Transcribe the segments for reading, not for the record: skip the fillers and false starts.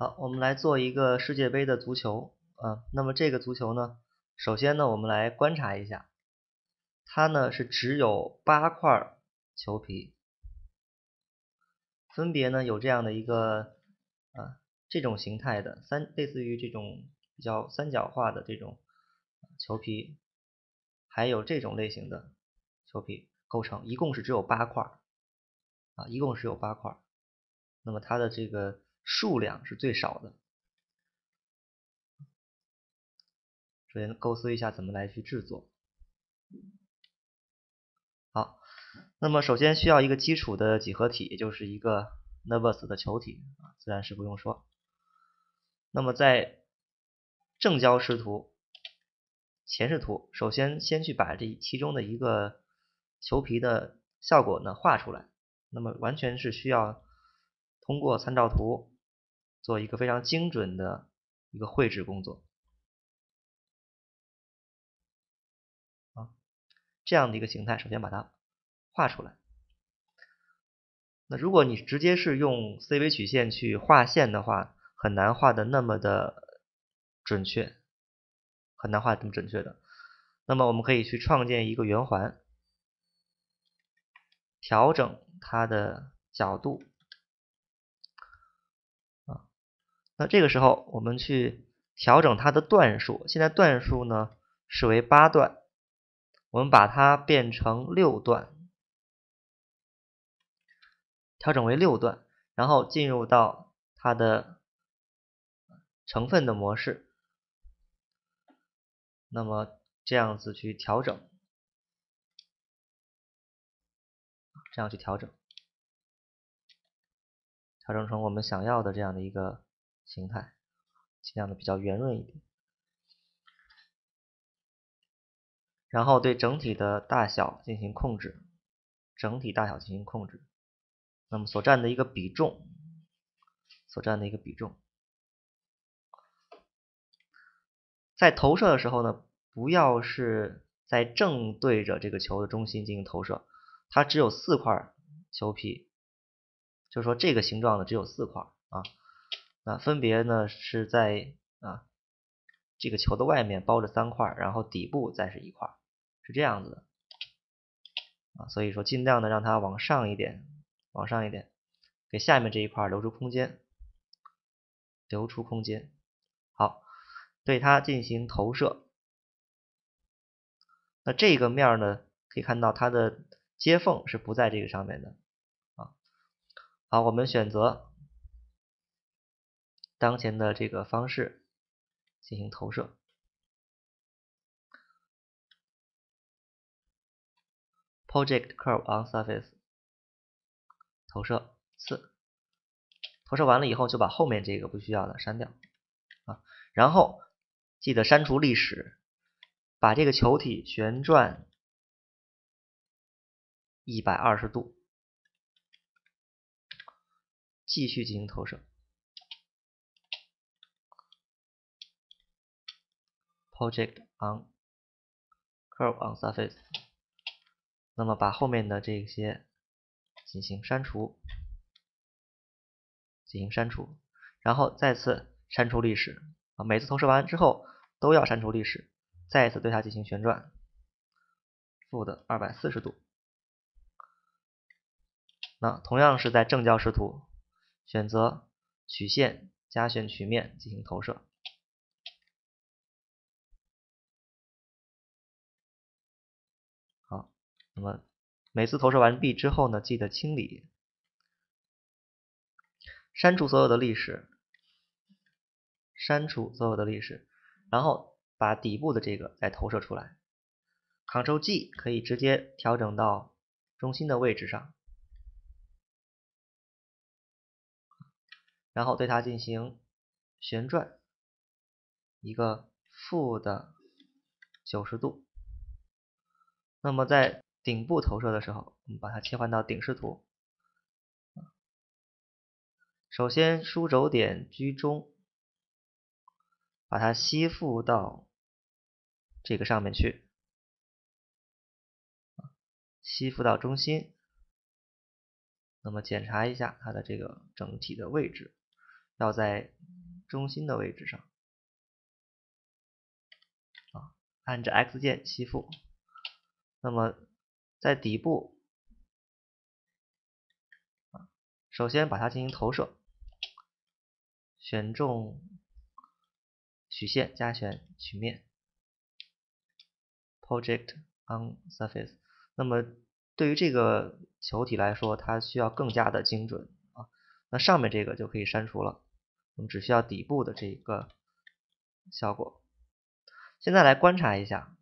好，我们来做一个世界杯的足球那么这个足球呢，首先呢，我们来观察一下，它呢是只有8块球皮，分别呢有这样的一个这种形态的类似于这种比较三角化的这种球皮，还有这种类型的球皮构成，一共是只有8块一共是有8块，那么它的这个数量是最少的。首先构思一下怎么来去制作。好，那么首先需要一个基础的几何体，也就是一个 Nervous 的球体自然是不用说。那么在正交视图、前视图，首先去把这其中的一个球皮的效果呢画出来。那么完全是需要通过参照图做一个非常精准的一个绘制工作。这样的一个形态，首先把它画出来。那如果你直接是用 CV 曲线去画线的话，很难画的那么的准确，很难画这么准确的。那么我们可以去创建一个圆环，调整它的角度那这个时候我们去调整它的段数，现在段数呢是为8段，我们把它变成6段，调整为6段，然后进入到它的成分的模式，那么这样子去调整，这样去调整成我们想要的这样的一个形态，尽量的比较圆润一点。然后对整体的大小进行控制，那么所占的一个比重，在投射的时候呢，不要是在正对着这个球的中心进行投射，它只有4块球皮，就是说这个形状的只有4块那分别呢是在这个球的外面包着3块，然后底部再是1块，是这样子的所以说尽量的让它往上一点，给下面这一块留出空间，好，对它进行投射。那这个面呢，可以看到它的接缝是不在这个上面的好，我们选择当前的这个方式进行投射。Project Curve on Surface 投射4，投射完了以后就把后面这个不需要的删掉然后记得删除历史，把这个球体旋转120度，继续进行投射。Project on Curve on Surface， 那么把后面的这些进行删除，然后再次删除历史每次投射完之后都要删除历史，再一次对它进行旋转，负的240度。那同样是在正交视图，选择曲线加选曲面进行投射。好，那么每次投射完毕之后呢，记得清理，删除所有的历史，然后把底部的这个再投射出来。Ctrl G 可以直接调整到中心的位置上，然后对它进行旋转一个负的90度。那么在顶部投射的时候，我们把它切换到顶视图。首先枢轴点居中，把它吸附到这个上面去，吸附到中心。那么检查一下它的这个整体的位置，要在中心的位置上啊，按着 X 键吸附。那么在底部首先把它进行投射，选中曲线，加选曲面 Project on Surface。那么对于这个球体来说，它需要更加的精准啊。那上面这个就可以删除了，我们只需要底部的这个效果。现在来观察一下，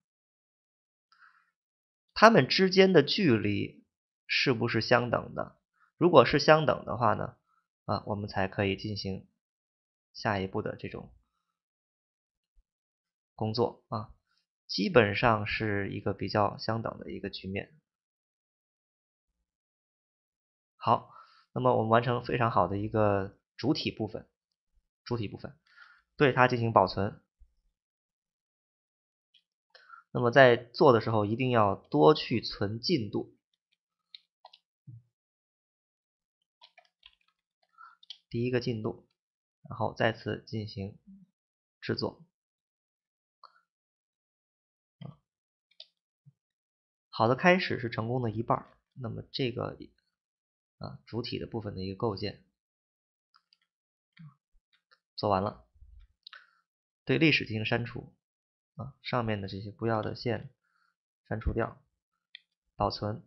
它们之间的距离是不是相等的？如果是相等的话呢，我们才可以进行下一步的这种工作啊。基本上是一个比较相等的一个局面。好，那么我们完成非常好的一个主体部分，对它进行保存。那么在做的时候一定要多去存进度。第一个进度，然后再次进行制作。好的开始是成功的一半，那么这个主体的部分的一个构建做完了，对历史进行删除上面的这些不要的线删除掉，保存。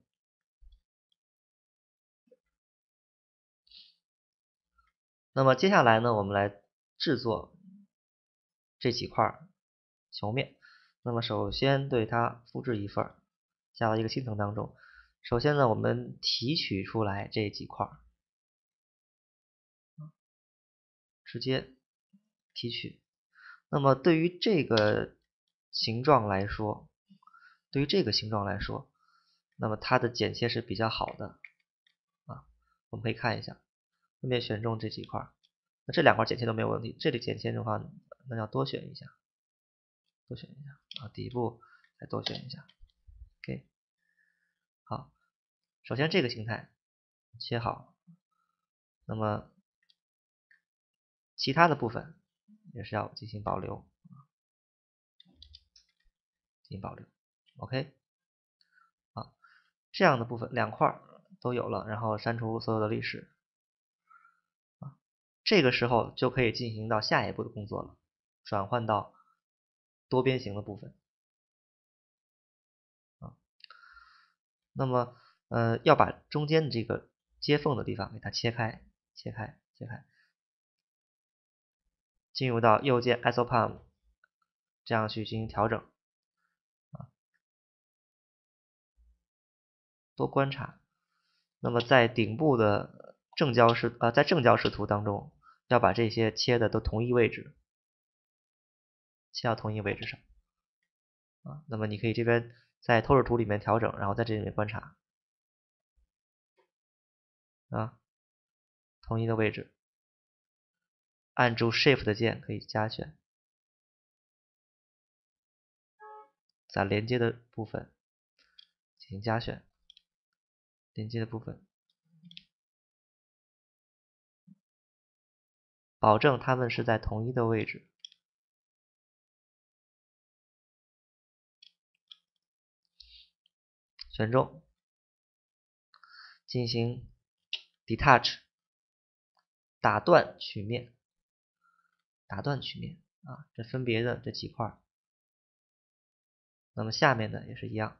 那么接下来呢，我们来制作这几块球面。那么首先对它复制一份，加到一个新层当中。首先呢，我们提取出来这几块，直接提取。那么对于这个形状来说，那么它的剪切是比较好的我们可以看一下，分别选中这几块，那这两块剪切都没有问题。这里剪切的话，那要多选一下，底部再多选一下。OK， 好，首先这个形态切好，那么其他的部分也是要进行保留，OK， 好，这样的部分两块都有了，然后删除所有的历史这个时候就可以进行到下一步的工作了，转换到多边形的部分那么要把中间的这个接缝的地方给它切开，进入到右键 Isopalm， 这样去进行调整多观察。那么在顶部的在正交视图当中，要把这些切的都同一位置，切到同一位置上那么你可以这边在透视图里面调整，然后在这里面观察同一的位置，按住 Shift 键可以加选，在连接的部分进行加选，连接的部分，保证它们是在同一的位置。选中，进行 detach， 打断曲面，这分别的这几块。那么下面的也是一样，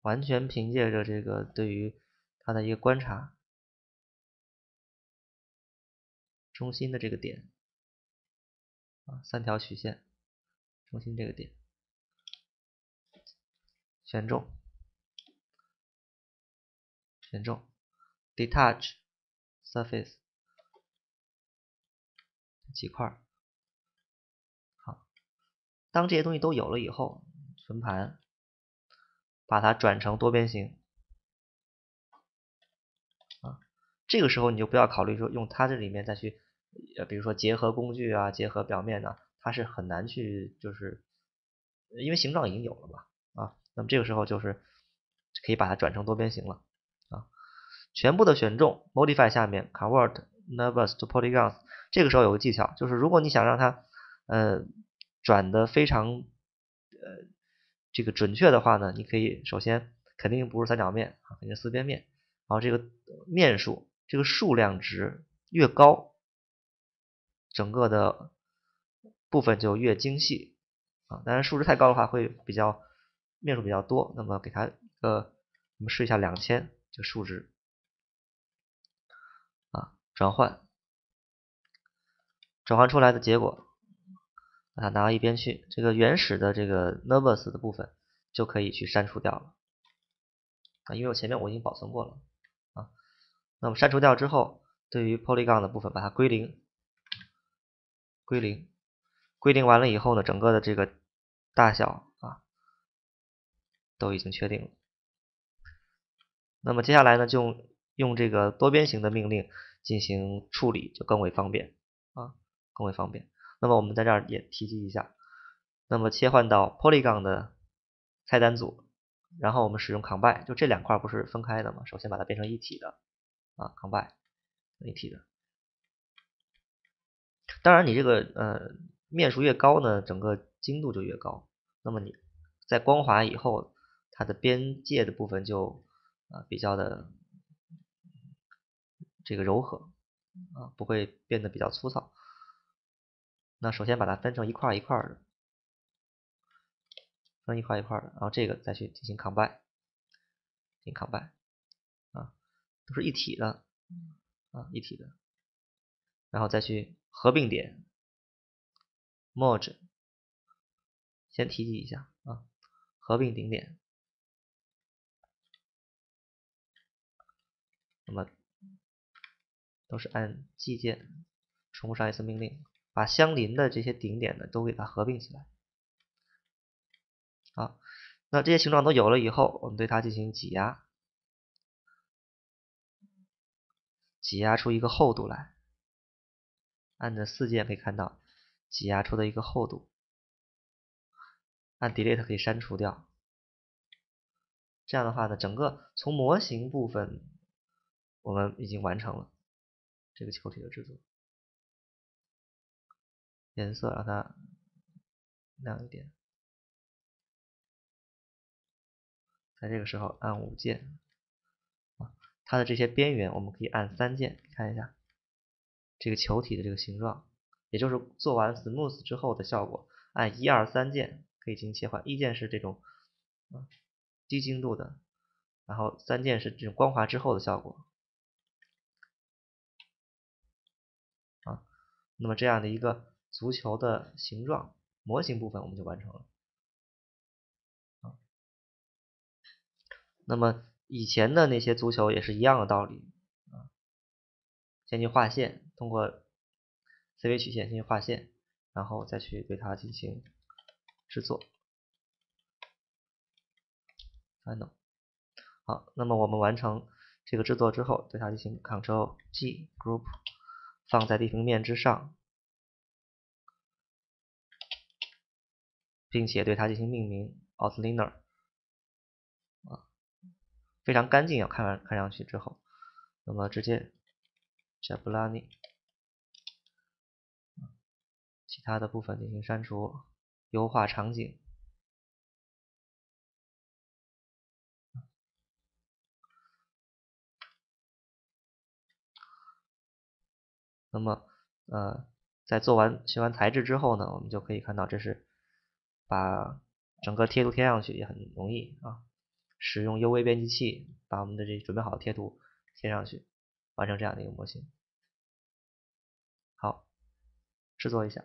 完全凭借着这个对于它的一个观察，中心的这个点三条曲线，中心这个点，选中 detach surface 几块。好，当这些东西都有了以后，存盘，把它转成多边形这个时候你就不要考虑说用它这里面再去比如说结合工具结合表面它是很难去就是因为形状已经有了嘛那么这个时候就是可以把它转成多边形了全部的选中 Modify 下面 Convert Nurbus to Polygons， 这个时候有个技巧，就是如果你想让它转的非常这个准确的话呢，你可以首先肯定不是三角面啊，肯定是四边面，然后这个面数这个数量值越高，整个的部分就越精细啊。当然数值太高的话会面数比较多，那么给它我们试一下2000这个数值啊，转换出来的结果，把它拿到一边去，这个原始的这个 Nurbus 的部分就可以去删除掉了啊，因为前面我已经保存过了啊。那么删除掉之后，对于 Polygon 的部分把它归零，归零完了以后呢，整个的这个大小啊都已经确定了。那么接下来呢，就用这个多边形的命令进行处理，就更为方便啊，更为方便。那么我们在这儿也提及一下，那么切换到 Polygon 的菜单组，然后我们使用 Combine， 就这两块不是分开的吗？首先把它变成一体的啊 ，Combine 一体的。当然你这个面数越高呢，整个精度就越高。那么你在光滑以后，它的边界的部分就比较的这个柔和啊，不会变得比较粗糙。那首先把它分成一块一块的，分一块一块的，然后这个再去进行 combine， 啊，都是一体的啊，一体的，然后再去合并点 merge， 先提及一下啊，合并顶点，那么都是按计键重复上一次命令，把相邻的这些顶点呢都给它合并起来。好，那这些形状都有了以后，我们对它进行挤压，挤压出一个厚度来。按着4键可以看到挤压出的一个厚度，按 Delete 可以删除掉。这样的话呢，整个从模型部分我们已经完成了这个球体的制作。颜色让它亮一点，在这个时候按5键，它的这些边缘我们可以按3键看一下这个球体的这个形状，也就是做完 Smooth 之后的效果。按1、2、3键可以进行切换，1键是这种低精度的，然后3键是这种光滑之后的效果啊。那么这样的一个足球的形状模型部分我们就完成了。那么以前的那些足球也是一样的道理啊，先去画线，通过 CV 曲线先去画线，然后再去对它进行制作。Final。好，那么我们完成这个制作之后，对它进行 Ctrl G Group， 放在地平面之上，并且对它进行命名 Outliner， 非常干净，看上去之后，那么直接 Jablani， 其他的部分进行删除，优化场景。那么在学完材质之后呢，我们就可以看到这是把整个贴图贴上去也很容易啊，使用 UV 编辑器把我们的这准备好的贴图贴上去，完成这样的一个模型。好，制作一下。